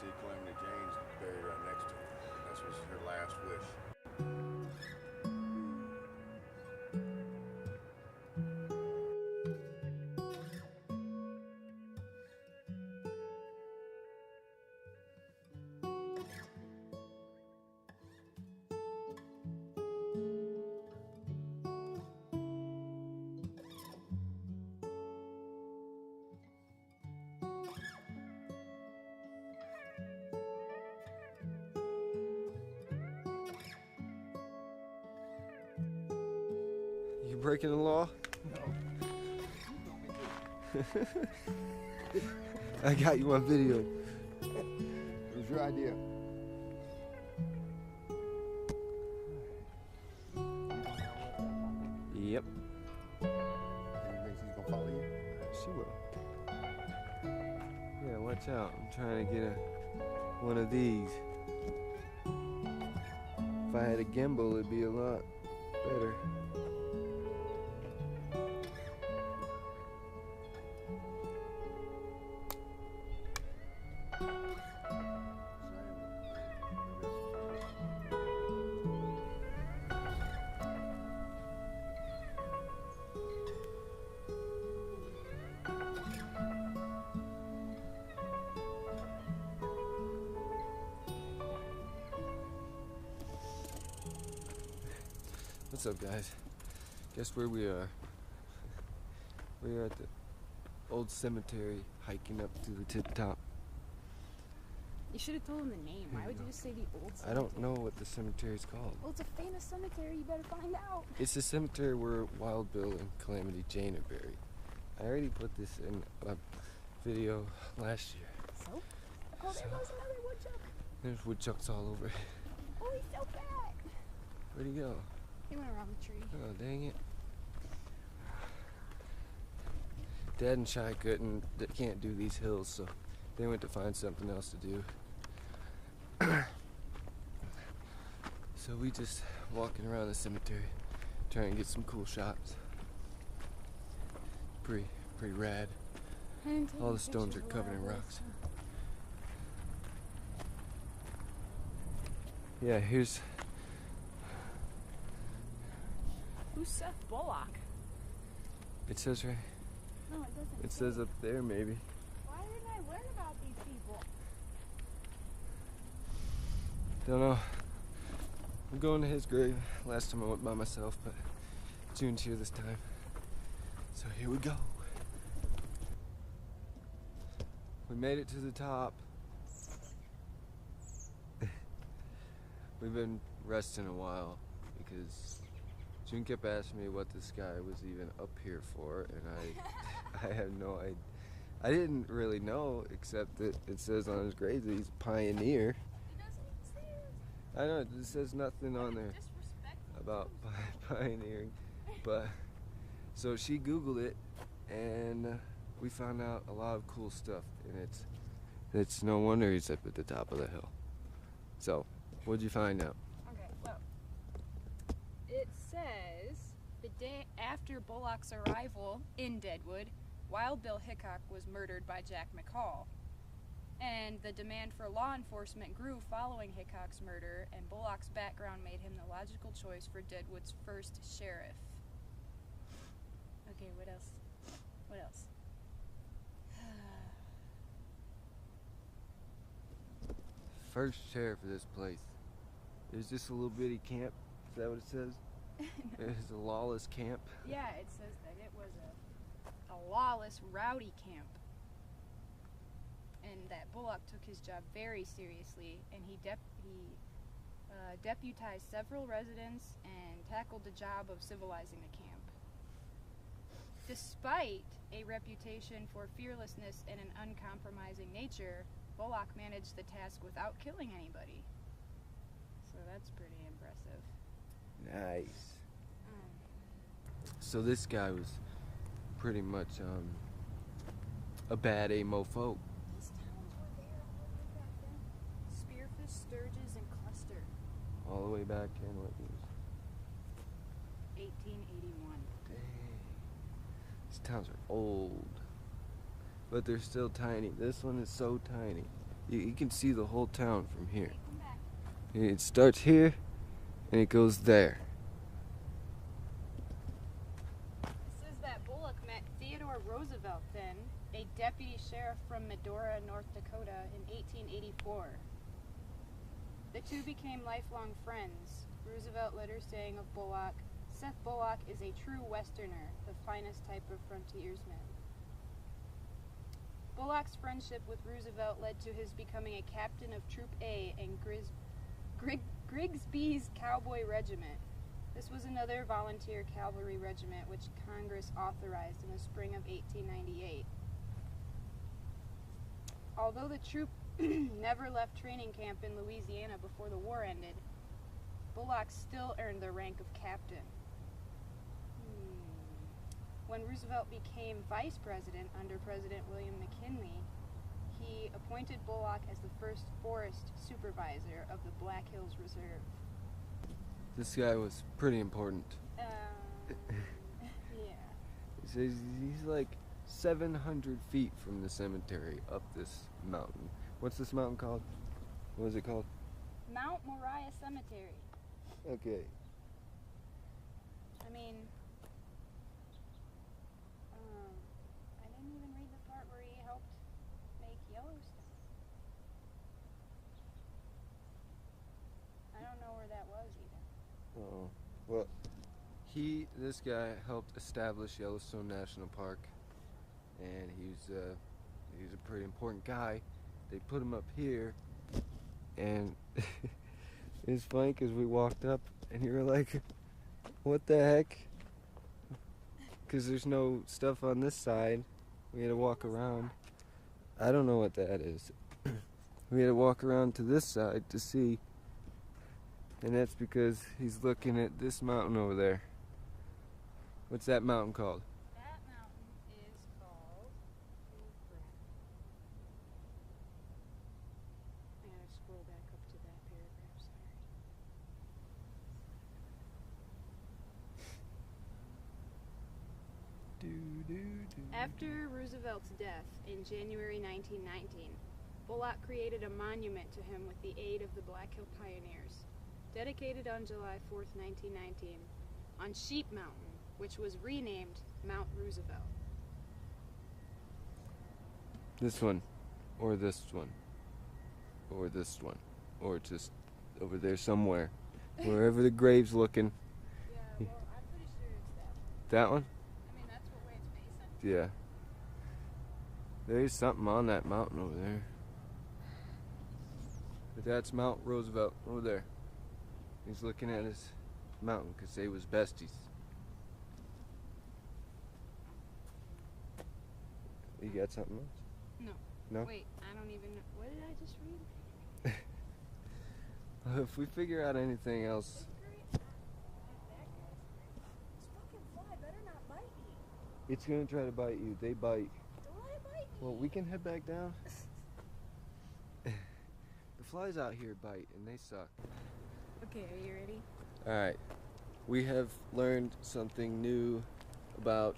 see Calamity Jane's buried right next to her. That was her last wish. You breaking the law? No. I got you on video. It was your idea. Yep. You think she's gonna follow you? She will. Yeah, watch out. I'm trying to get one of these. If I had a gimbal, it'd be a lot better. What's up, guys? Guess where we are? We are at the old cemetery, hiking up to the tip top. You should have told him the name. Why would you just say the old cemetery? I don't know what the cemetery is called. Well, it's a famous cemetery. You better find out. It's the cemetery where Wild Bill and Calamity Jane are buried. I already put this in a video last year. So? Oh, there goes another woodchuck. There's woodchucks all over. Oh, he's so fat. Where'd he go? He went around the tree. Oh, dang it. Dad and Shy can't do these hills, so they went to find something else to do. So we just walking around the cemetery, trying to get some cool shots. Pretty rad. All the stones are covered in rocks. Yeah, here's... Who's Seth Bullock? It says right... No, it doesn't. It says up there, maybe. Why didn't I learn about these people? Don't know. I'm going to his grave. Last time I went by myself, but June's here this time. So here we go. We made it to the top. We've been resting a while because June kept asking me what this guy was even up here for, and I have no idea. I didn't really know, except that it says on his grave that he's a pioneer. It doesn't even say it. I know, it says nothing on there about pioneering, but so she Googled it, and we found out a lot of cool stuff, and it's no wonder he's up at the top of the hill. So, what'd you find out? Okay, well, it says the day after Bullock's arrival in Deadwood, Wild Bill Hickok was murdered by Jack McCall. And the demand for law enforcement grew following Hickok's murder, and Bullock's background made him the logical choice for Deadwood's first sheriff. Okay, what else? What else? First sheriff of this place. Is this a little bitty camp? Is that what it says? No. It's a lawless camp. Yeah, it says that it was a lawless, rowdy camp. And that Bullock took his job very seriously, and he deputized several residents and tackled the job of civilizing the camp. Despite a reputation for fearlessness and an uncompromising nature, Bullock managed the task without killing anybody. So that's pretty impressive. Nice. So this guy was pretty much a bad mofo. These towns were there all the way back then. Spearfish, Sturgis, and Cluster. All the way back in what years? 1881. Dang. These towns are old. But they're still tiny. This one is so tiny. You can see the whole town from here. It starts here and it goes there. It says that Bullock met Theodore Roosevelt then, a deputy sheriff from Medora, North Dakota, in 1884. The two became lifelong friends. Roosevelt later saying of Bullock, "Seth Bullock is a true Westerner, the finest type of frontiersman." Bullock's friendship with Roosevelt led to his becoming a captain of Troop A in Grigsby's Cowboy Regiment. This was another volunteer cavalry regiment which Congress authorized in the spring of 1898. Although the troop never left training camp in Louisiana before the war ended, Bullock still earned the rank of captain. When Roosevelt became vice president under President William McKinley, he appointed Bullock as the first forest supervisor of the Black Hills Reserve. This guy was pretty important. Yeah. He says he's like 700 feet from the cemetery up this mountain. What's this mountain called? What is it called? Mount Moriah Cemetery. Okay. I mean, I didn't even read the part where he helped make Yellowstone. I don't know where that was either. Oh. Well, this guy helped establish Yellowstone National Park, and he's a pretty important guy. They put him up here, and it's funny because we walked up, and you were like, "What the heck?" Because there's no stuff on this side. We had to walk around. I don't know what that is. We had to walk around to this side to see, and that's because he's looking at this mountain over there. What's that mountain called? That mountain is called... Oh, crap. I gotta scroll back up to that paragraph, sorry. After Roosevelt's death in January 1919, Bullock created a monument to him with the aid of the Black Hill Pioneers, dedicated on July 4th, 1919, on Sheep Mountain, which was renamed Mount Roosevelt. This one, or this one, or this one, or just over there somewhere, wherever the grave's looking. Yeah, well, I'm pretty sure it's that one. That one? I mean, that's what way it's facing. Yeah. There's something on that mountain over there. But that's Mount Roosevelt over there. He's looking at his mountain because they was besties. You got something else? No. No? Wait, I don't even know. What did I just read? If we figure out anything else, This fucking fly better not bite me. it's gonna try to bite you. They bite. Don't let it bite me. Well, we can head back down. The flies out here bite and they suck. Okay, are you ready? Alright. We have learned something new about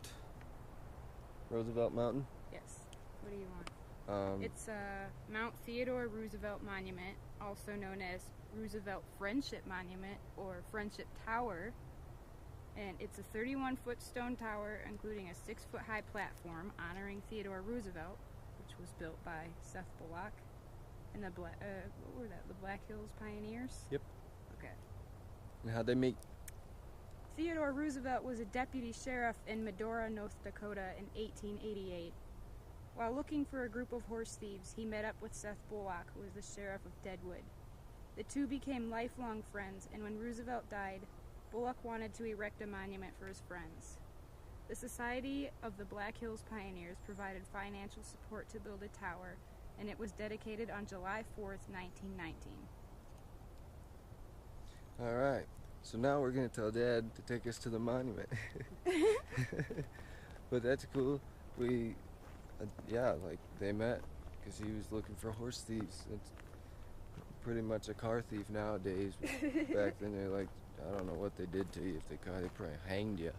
Roosevelt Mountain. Yes. What do you want? It's Mount Theodore Roosevelt Monument, also known as Roosevelt Friendship Monument or Friendship Tower. And it's a 31-foot stone tower, including a 6-foot high platform honoring Theodore Roosevelt, which was built by Seth Bullock and the what were that? The Black Hills Pioneers. Yep. Okay. And how'd they meet? Theodore Roosevelt was a deputy sheriff in Medora, North Dakota in 1888. While looking for a group of horse thieves, he met up with Seth Bullock, who was the sheriff of Deadwood. The two became lifelong friends, and when Roosevelt died, Bullock wanted to erect a monument for his friends. The Society of the Black Hills Pioneers provided financial support to build a tower, and it was dedicated on July 4th, 1919. Alright. So now we're going to tell Dad to take us to the monument. But that's cool. Yeah, like they met because he was looking for horse thieves. It's pretty much a car thief nowadays. Back then they're like, I don't know what they did to you. If they caught you, they probably hanged you.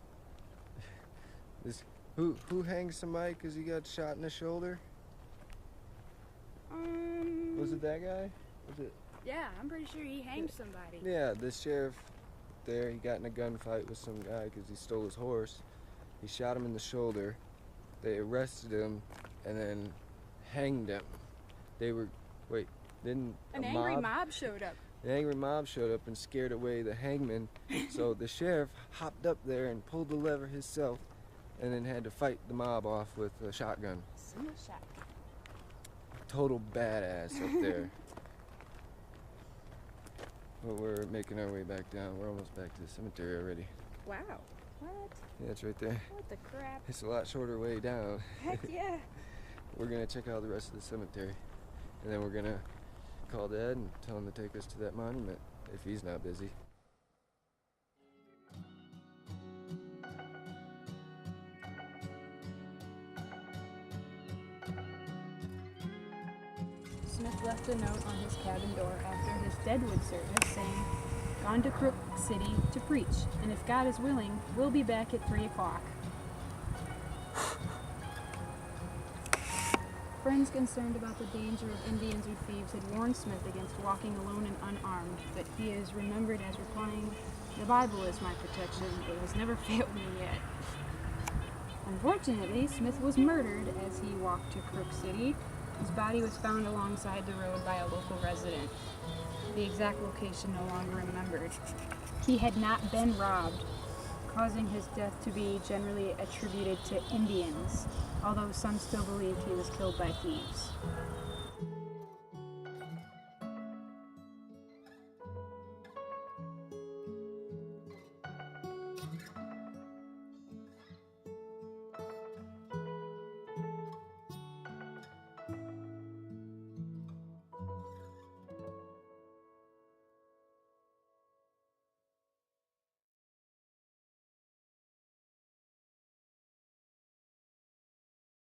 Who hangs somebody because he got shot in the shoulder? Was it that guy? Was it? Yeah, I'm pretty sure he hanged somebody. Yeah, the sheriff there, he got in a gunfight with some guy because he stole his horse. He shot him in the shoulder. They arrested him and then hanged him. They were, wait, didn't An angry mob showed up. The angry mob showed up and scared away the hangman. So the sheriff hopped up there and pulled the lever himself and then had to fight the mob off with a shotgun. Single shot. Total badass up there. But we're making our way back down. We're almost back to the cemetery already. Wow. What? Yeah, it's right there. What the crap? It's a lot shorter way down. Heck yeah. We're gonna check out the rest of the cemetery. And then we're gonna call Dad and tell him to take us to that monument if he's not busy. Smith left a note on his cabin door after his Deadwood service saying, "Gone to Crook City to preach, and if God is willing, we'll be back at 3 o'clock. Friends concerned about the danger of Indians or thieves had warned Smith against walking alone and unarmed, but he is remembered as replying, "The Bible is my protection. It has never failed me yet." Unfortunately, Smith was murdered as he walked to Crook City. His body was found alongside the road by a local resident. The exact location no longer remembered. He had not been robbed, causing his death to be generally attributed to Indians, although some still believed he was killed by thieves.